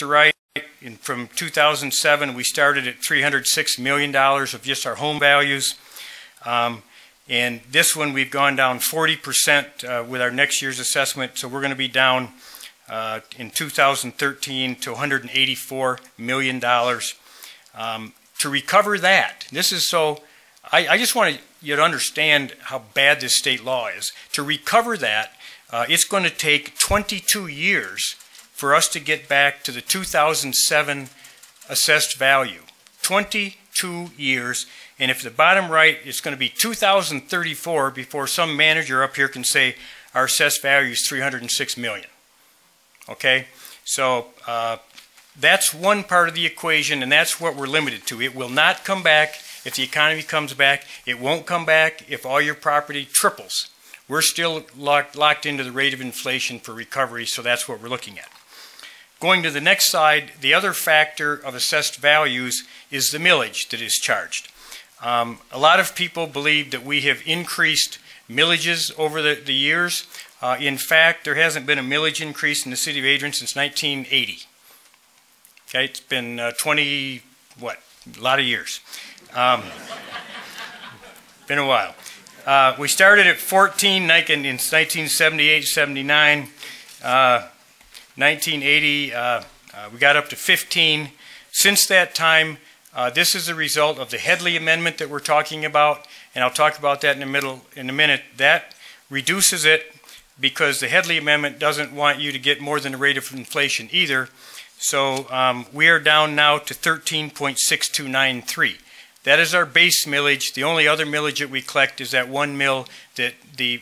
to right, and from 2007 we started at $306 million of just our home values. And this one we've gone down 40% with our next year's assessment, so we're going to be down in 2013 to $184 million. To recover that, this is so, I just want you to understand how bad this state law is. To recover that, it's going to take 22 years for us to get back to the 2007 assessed value. 22 years. And if the bottom right, it's going to be 2034 before some manager up here can say our assessed value is $306 million. Okay? So that's one part of the equation, and that's what we're limited to. It will not come back if the economy comes back. It won't come back if all your property triples. We're still locked into the rate of inflation for recovery, so that's what we're looking at. Going to the next slide, the other factor of assessed values is the millage that is charged. A lot of people believe that we have increased millages over the years. In fact, there hasn't been a millage increase in the city of Adrian since 1980. Okay, it's been a lot of years. Been a while. We started at 14 in 1978, 79. 1980, we got up to 15. Since that time, this is a result of the Headley Amendment that we're talking about, and I'll talk about that in a minute. That reduces it because the Headley Amendment doesn't want you to get more than the rate of inflation either. So we are down now to 13.6293. That is our base millage. The only other millage that we collect is that 1 mill that the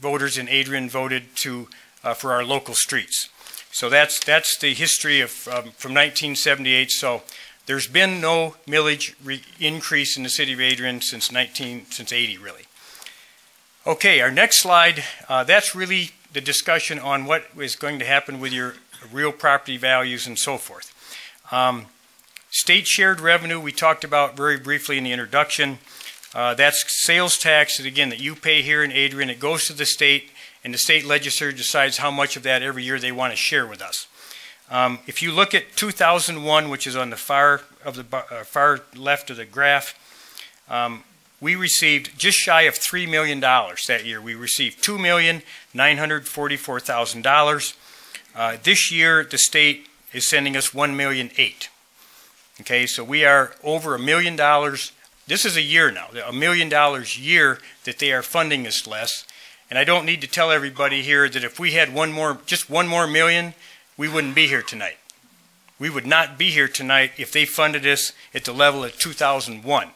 voters in Adrian voted to for our local streets. So that's the history of from 1978. So there's been no millage increase in the city of Adrian since 80, really. Okay, our next slide, that's really the discussion on what is going to happen with your real property values and so forth. State shared revenue we talked about very briefly in the introduction. That's sales tax that, again, that you pay here in Adrian. It goes to the state, and the state legislature decides how much of that every year they want to share with us. If you look at 2001, which is on the far left of the graph, we received just shy of $3 million that year. We received $2,944,000. This year, the state is sending us $1.8 million. Okay, so we are over $1 million. This is a year now, $1 million a year that they are funding us less. And I don't need to tell everybody here that if we had just one more million, we wouldn't be here tonight. We would not be here tonight if they funded us at the level of 2001.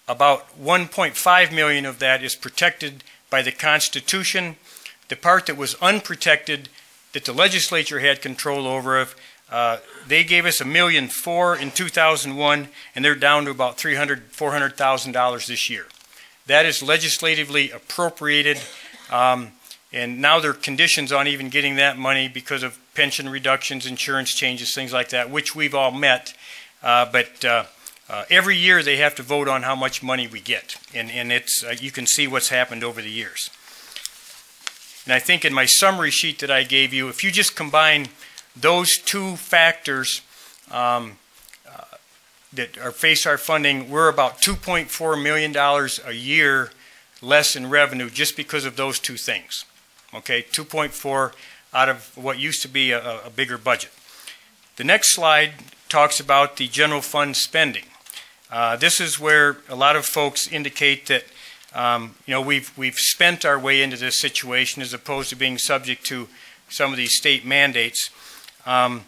About 1.5 million of that is protected by the Constitution. The part that was unprotected, that the legislature had control over, they gave us $1.4 million in 2001, and they're down to about $400,000 this year. That is legislatively appropriated, and now there are conditions on even getting that money because of pension reductions, insurance changes, things like that, which we've all met. But every year they have to vote on how much money we get, and it's you can see what's happened over the years. And I think in my summary sheet that I gave you, if you just combine those two factors that face our funding, we're about $2.4 million a year less in revenue just because of those two things. Okay, 2.4 out of what used to be a bigger budget. The next slide talks about the general fund spending. This is where a lot of folks indicate that we've spent our way into this situation as opposed to being subject to some of these state mandates. On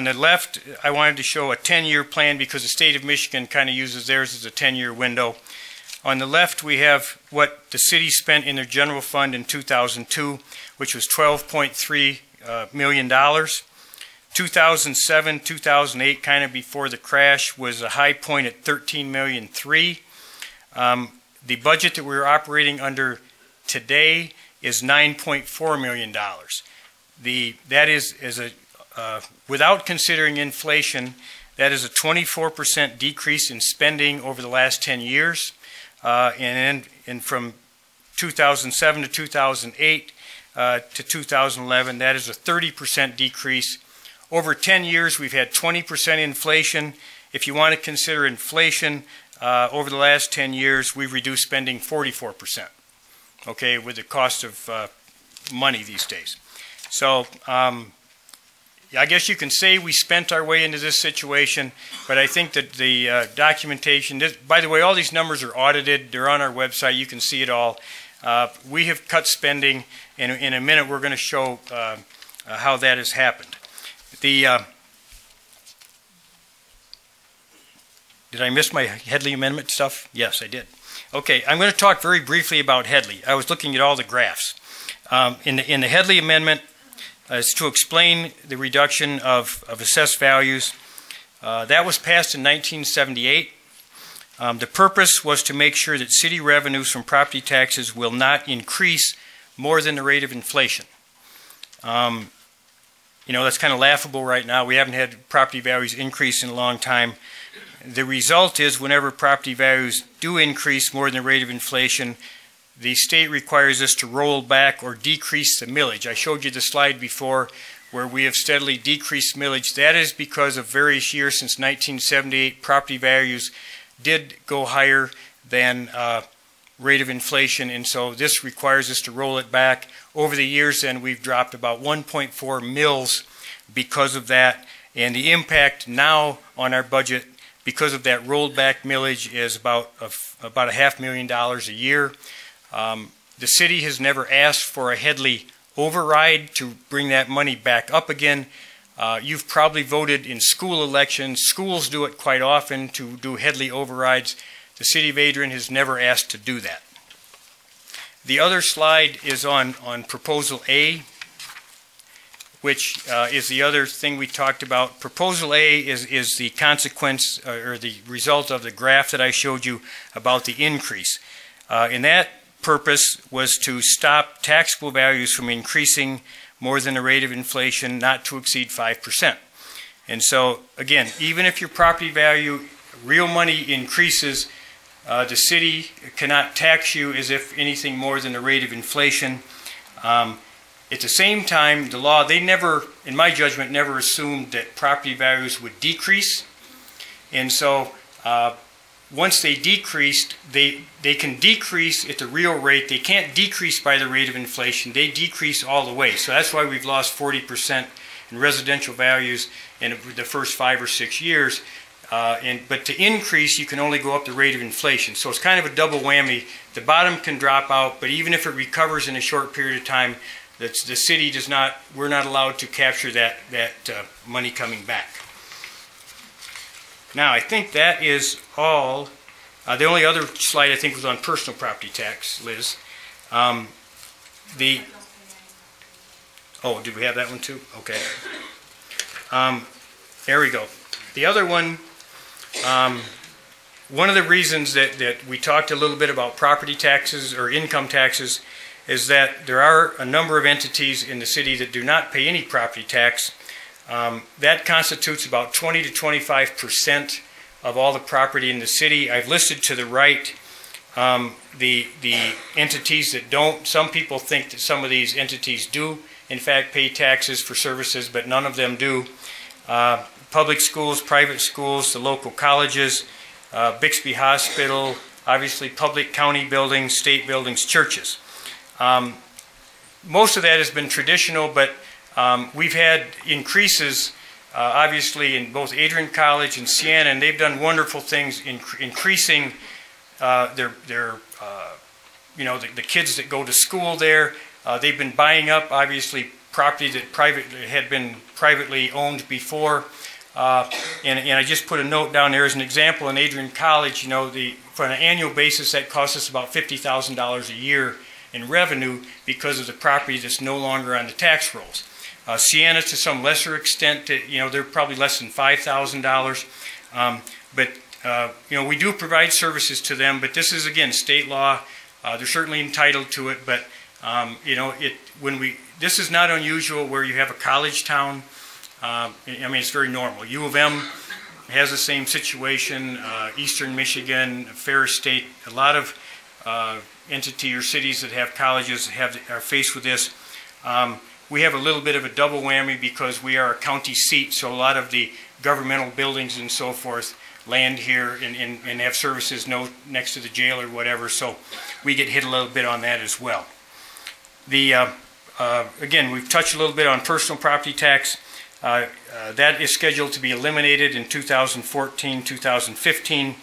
the left, I wanted to show a 10-year plan because the state of Michigan kind of uses theirs as a 10-year window. On the left, we have what the city spent in their general fund in 2002, which was $12.3 million. 2007, 2008, kind of before the crash, was a high point at $13.3 million. The budget that we're operating under today is $9.4 million. That is without considering inflation, that is a 24% decrease in spending over the last 10 years. And from 2007 to 2008 to 2011, that is a 30% decrease over 10 years, we've had 20% inflation. If you want to consider inflation, over the last 10 years, we've reduced spending 44%, okay, with the cost of money these days. So I guess you can say we spent our way into this situation, but I think that the documentation, by the way, all these numbers are audited. They're on our website. You can see it all. We have cut spending, and in a minute we're going to show how that has happened. Did I miss my Headley Amendment stuff? Yes, I did. Okay, I'm going to talk very briefly about Headley. I was looking at all the graphs. In the Headley Amendment, is to explain the reduction of assessed values. That was passed in 1978. The purpose was to make sure that city revenues from property taxes will not increase more than the rate of inflation. You know, that's kind of laughable right now. We haven't had property values increase in a long time. The result is whenever property values do increase more than the rate of inflation, the state requires us to roll back or decrease the millage. I showed you the slide before where we have steadily decreased millage. That is because of various years since 1978, property values did go higher than rate of inflation, and so this requires us to roll it back. Over the years then, we've dropped about 1.4 mills because of that, and the impact now on our budget because of that rolled back millage is about $500,000 a year. The city has never asked for a Headley override to bring that money back up again. You've probably voted in school elections. Schools do it quite often to do Headley overrides. The city of Adrian has never asked to do that. The other slide is on Proposal A, which is the other thing we talked about. Proposal A is the consequence or the result of the graph that I showed you about the increase. And that purpose was to stop taxable values from increasing more than the rate of inflation, not to exceed 5%. And so, again, even if your property value, real money increases, the city cannot tax you as if anything more than the rate of inflation. At the same time, the law, they never, in my judgment, never assumed that property values would decrease. And so, once they decreased, they can decrease at the real rate. They can't decrease by the rate of inflation. They decrease all the way. So that's why we've lost 40% in residential values in the first 5 or 6 years. But to increase, you can only go up the rate of inflation. So it's kind of a double whammy. The bottom can drop out, but even if it recovers in a short period of time, the city does not, we're not allowed to capture that money coming back. Now, I think that is all. The only other slide I think was on personal property tax, Liz. Oh, did we have that one too? Okay. There we go. The other one, one of the reasons that we talked a little bit about property taxes or income taxes is that there are a number of entities in the city that do not pay any property tax. That constitutes about 20 to 25% of all the property in the city. I've listed to the right the entities that don't. Some people think that some of these entities do, in fact, pay taxes for services, but none of them do. Public schools, private schools, the local colleges, Bixby Hospital, obviously public county buildings, state buildings, churches. Most of that has been traditional, but we've had increases, obviously, in both Adrian College and Siena, and they've done wonderful things in increasing the kids that go to school there. They've been buying up, obviously, property that had been privately owned before. And I just put a note down there as an example. In Adrian College, for an annual basis, that costs us about $50,000 a year in revenue because of the property that's no longer on the tax rolls. Siena, to some lesser extent, they're probably less than $5,000. But we do provide services to them. But this is, again, state law. They're certainly entitled to it. But this is not unusual where you have a college town. It's very normal. U of M has the same situation. Eastern Michigan, Ferris State, a lot of entity or cities that have colleges are faced with this. we have a little bit of a double whammy because we are a county seat, so a lot of the governmental buildings and so forth land here and have services next to the jail or whatever, so we get hit a little bit on that as well. Again, we've touched a little bit on personal property tax. That is scheduled to be eliminated in 2014, 2015.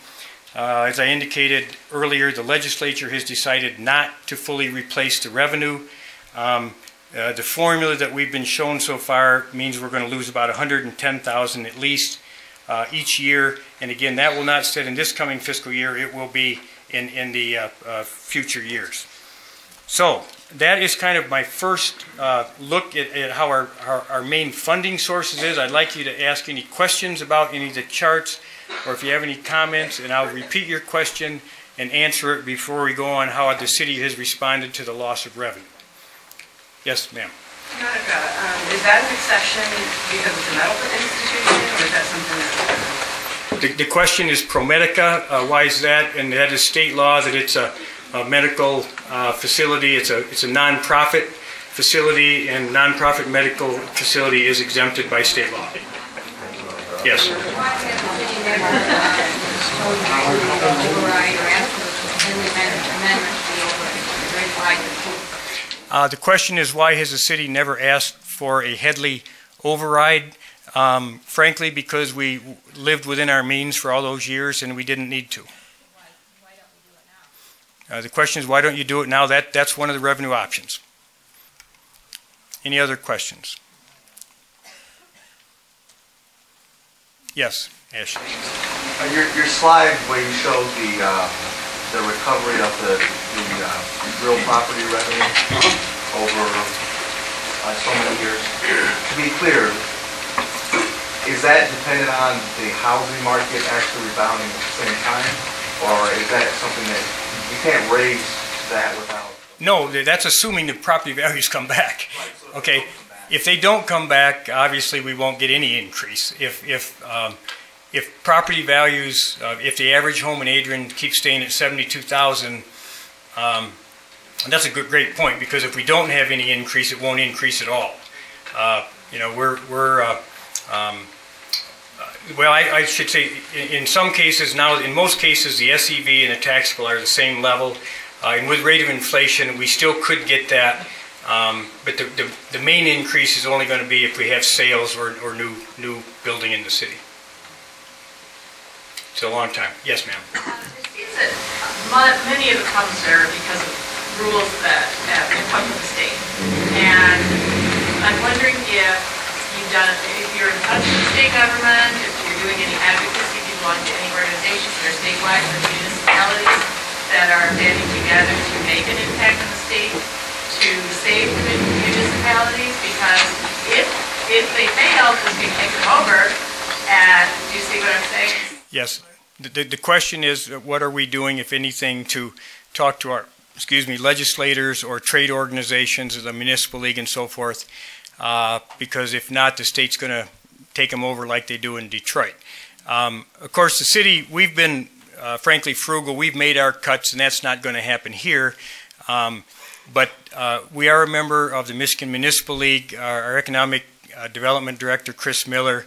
As I indicated earlier, the legislature has decided not to fully replace the revenue. The formula that we've been shown so far means we're going to lose about $110,000 at least each year. And again, that will not stay in this coming fiscal year. It will be in the future years. So that is kind of my first look at how our main funding sources is. I'd like you to ask any questions about any of the charts, or if you have any comments, and I'll repeat your question and answer it before we go on how the city has responded to the loss of revenue. Yes, ma'am. Monica, is that an exception because it's a medical institution, or is that something that... The question is ProMedica. Why is that? And that is state law that it's a medical facility. It's a non-profit facility, and non-profit medical facility is exempted by state law. Yes. The question is, why has the city never asked for a Headley override? Frankly, because we lived within our means for all those years and we didn't need to. Why don't we do it now? The question is, why don't you do it now? That's one of the revenue options. Any other questions? Yes, Ashley. Your slide where you showed the recovery of the real property revenue over so many years. To be clear, is that dependent on the housing market actually rebounding at the same time, or is that something that you can't raise that without? No, that's assuming the property values come back. Okay, if they don't come back, obviously we won't get any increase. If property values, if the average home in Adrian keeps staying at $72,000, that's a great point, because if we don't have any increase, it won't increase at all. You know, well, I should say, in some cases now, in most cases, the SEV and the taxable are the same level. And with rate of inflation, we still could get that. But the main increase is only going to be if we have sales or new building in the city. It's a long time. Yes, ma'am. It seems that many of the problems are because of rules that have come from the state. And I'm wondering if you're in touch with the state government, if you're doing any advocacy, if you belong to any organizations that are statewide or municipalities that are banding together to make an impact on the state to save the municipalities, because if they fail, because we take them over, and do you see what I'm saying? Yes. The question is, what are we doing, if anything, to talk to our, legislators or trade organizations, the municipal league and so forth, because if not, the state's going to take them over like they do in Detroit. Of course, the city, we've been, frankly, frugal. We've made our cuts, and that's not going to happen here. But we are a member of the Michigan Municipal League. Our economic development director, Chris Miller,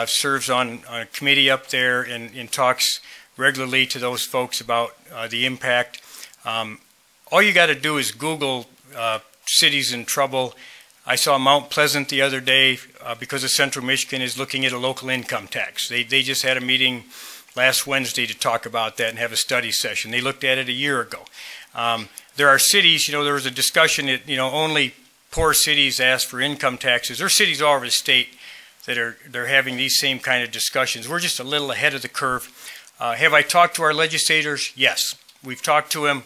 serves on a committee up there and talks regularly to those folks about the impact. All you got to do is Google cities in trouble. I saw Mount Pleasant the other day because of Central Michigan is looking at a local income tax. They just had a meeting last Wednesday to talk about that and have a study session. They looked at it a year ago. There are cities, there was a discussion that, only poor cities ask for income taxes. There are cities all over the state that they're having these same kind of discussions. We're just a little ahead of the curve. Have I talked to our legislators? Yes. We've talked to them.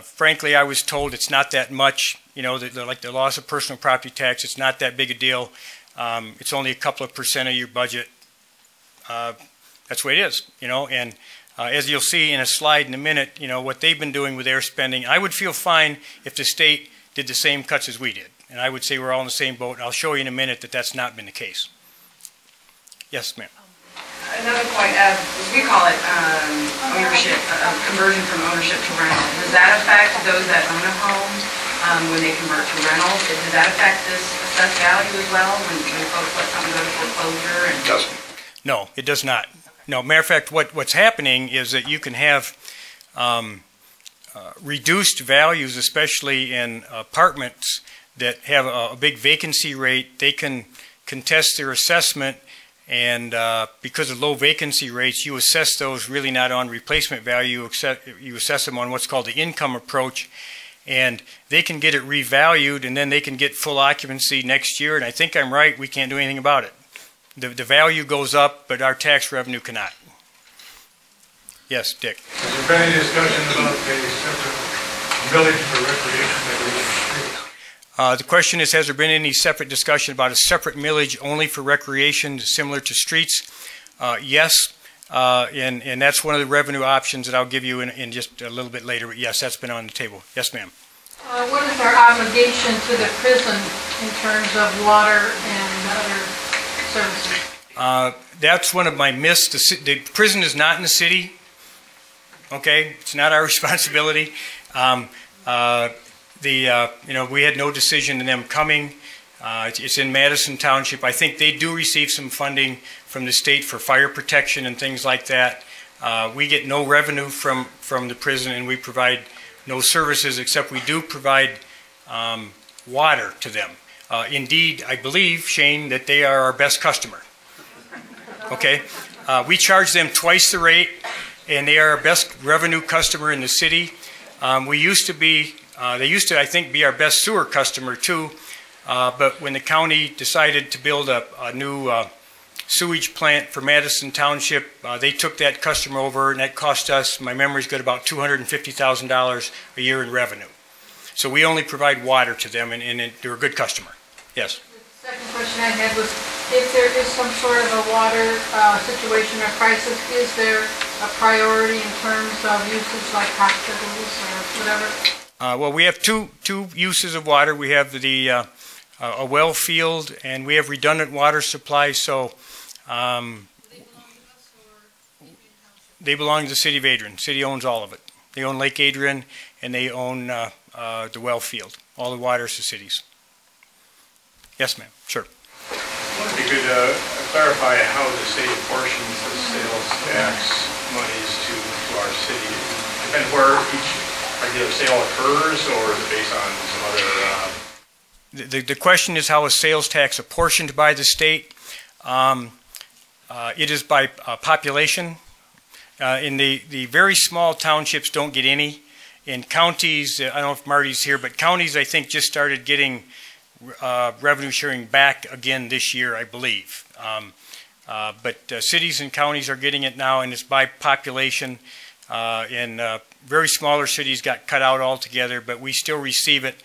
Frankly, I was told it's not that much. Like the loss of personal property tax, it's not that big a deal. It's only a couple of % of your budget. That's the way it is, and as you'll see in a slide in a minute, what they've been doing with their spending, I would feel fine if the state did the same cuts as we did. And I would say we're all in the same boat. I'll show you in a minute that that's not been the case. Yes, ma'am. Another point, as we call it, ownership, conversion from ownership to rental. Does that affect those that own a home? when they convert to rentals. Does that affect this assessed value as well, when folks let something go to foreclosure? And No, it does not. No, matter of fact, what's happening is that you can have reduced values, especially in apartments that have a big vacancy rate. They can contest their assessment, and because of low vacancy rates, you assess those really not on replacement value, except you assess them on what's called the income approach, and they can get it revalued, and then they can get full occupancy next year, and I think I'm right, we can't do anything about it. The value goes up, but our tax revenue cannot. Yes, Dick. Has there been any discussion about a separate millage for recreation that we can The question is, has there been any separate discussion about a separate millage only for recreation similar to streets? Yes, and that's one of the revenue options that I'll give you in just a little bit later. But yes, that's been on the table. Yes, ma'am. What is our obligation to the prison in terms of water and other services? That's one of my myths. The prison is not in the city. Okay, it's not our responsibility. We had no decision in them coming. It's in Madison Township. I think they do receive some funding from the state for fire protection and things like that. We get no revenue from the prison, and we provide no services, except we do provide water to them. Indeed, I believe, Shane, that they are our best customer. Okay? We charge them twice the rate, and they are our best revenue customer in the city. They used to, I think, be our best sewer customer too, but when the county decided to build a new sewage plant for Madison Township, they took that customer over, and that cost us, my memory's good, about $250,000 a year in revenue. So we only provide water to them, and they're a good customer. Yes? The second question I had was, if there is some sort of a water situation or crisis, is there a priority in terms of usage like hospitals or whatever? Well, we have two uses of water. We have a well field, and we have redundant water supply. So they belong to the city of Adrian. The city owns all of it. They own Lake Adrian, and they own the well field. All the water is the city's. Yes, ma'am. Sure. If you could clarify how the city apportions the sales tax monies to our city. Depends where each regular sale occurs, or is it based on some other? The question is how is sales tax apportioned by the state? It is by population. In the very small townships don't get any. In counties, I don't know if Marty's here, but counties I think just started getting revenue sharing back again this year, I believe. But cities and counties are getting it now, and it's by population. And very smaller cities got cut out altogether, but we still receive it.